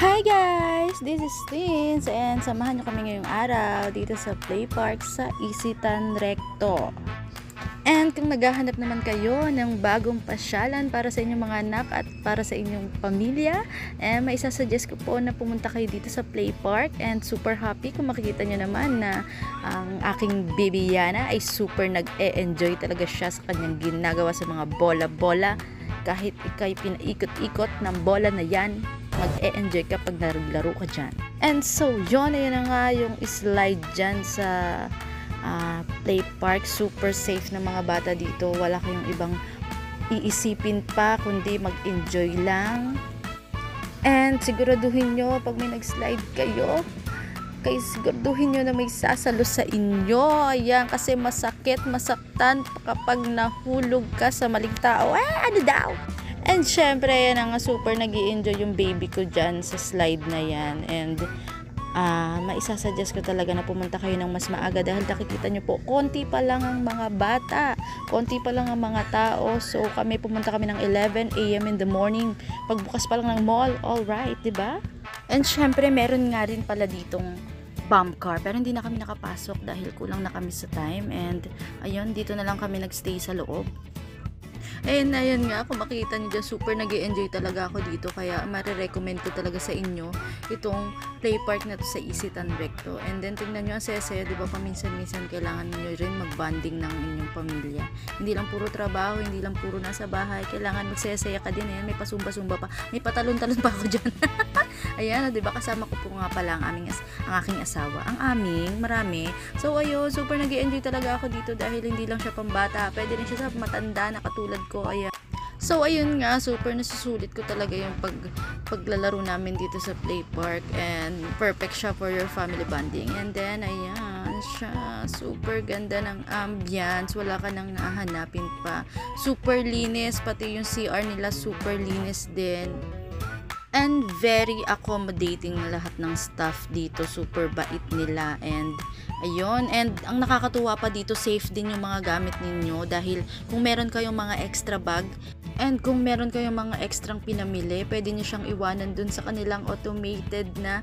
Hi guys! This is Tins and samahan nyo kami ngayong araw dito sa Play Park sa Isitan Recto. And kung naghahanap naman kayo ng bagong pasyalan para sa inyong mga anak at para sa inyong pamilya, may isasuggest ko po na pumunta kayo dito sa Play Park, and super happy kung makikita nyo naman na ang aking baby Yana ay super nag-e-enjoy talaga siya sa kanyang ginagawa sa mga bola-bola. Kahit ikay pinaikot-ikot ng bola na yan, mag-e-enjoy ka pag naglaro ka dyan. And so, yun na nga yung slide dyan sa Play Park. Super safe ng mga bata dito. Wala kayong ibang iisipin pa, kundi mag-enjoy lang. And siguraduhin nyo, pag may nag-slide kayo, siguraduhin nyo na may sasalo sa inyo. Ayan, kasi masaktan kapag nahulog ka sa maling tao. Ano daw? And syempre, yan nga, super nag-i-enjoy yung baby ko dyan sa slide na yan. And maisasuggest ko talaga na pumunta kayo ng mas maaga dahil nakikita nyo po, konti pa lang ang mga bata, konti pa lang ang mga tao. So pumunta kami ng 11 AM in the morning, pagbukas pa lang ng mall. Alright, diba? And syempre, meron nga rin pala ditong bomb car, pero hindi na kami nakapasok dahil kulang na kami sa time. And ayun, dito na lang kami nagstay sa loob. And ayun nga, kung makikita nyo dyan, super nag-i-enjoy talaga ako dito. Kaya marirecommend ko talaga sa inyo itong play park na to sa Isitan Recto. And then tingnan nyo ang saya-saya, diba, paminsan-minsan kailangan nyo rin mag-bonding ng inyong pamilya. Hindi lang puro trabaho, hindi lang puro nasa bahay, kailangan magsaya-saya ka din. Ayan, may pasumba-sumba pa, may patalon-talon pa ako dyan. Ayan, diba, kasama ko po nga pala ang aking asawa. Ang aming, marami. So ayun, super nag-i-enjoy talaga ako dito dahil hindi lang siya pambata, pwede rin siya sa matanda na katulad ko. Ayan. So ayun nga, super nasusulit ko talaga yung paglalaro namin dito sa Play Park, and perfect siya for your family bonding. And then ayan siya, super ganda ng ambience, wala ka nang hahanapin pa, super linis, pati yung CR nila super linis din. And very accommodating na lahat ng staff dito, super bait nila. And ayun, and ang nakakatuwa pa dito, safe din yung mga gamit ninyo dahil kung meron kayong mga extra bag and kung meron kayong mga extrang pinamili, pwede nyo siyang iwanan dun sa kanilang automated na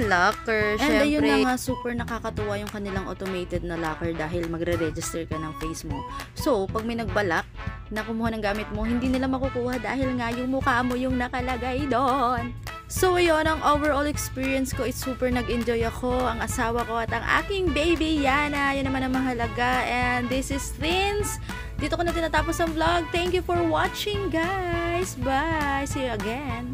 locker. And syempre, ayun na nga, super nakakatuwa yung kanilang automated na locker dahil magre-register ka ng face mo. So, pag may nagbalak na kumuha ng gamit mo, hindi nila makukuha dahil nga yung mukha mo yung nakalagay doon. So, ayun, ang overall experience ko is super nag-enjoy ako, ang asawa ko at ang aking baby Yana. Yan naman ang mahalaga. And this is Tins. Dito ko na tinatapos ang vlog. Thank you for watching, guys. Bye. See you again.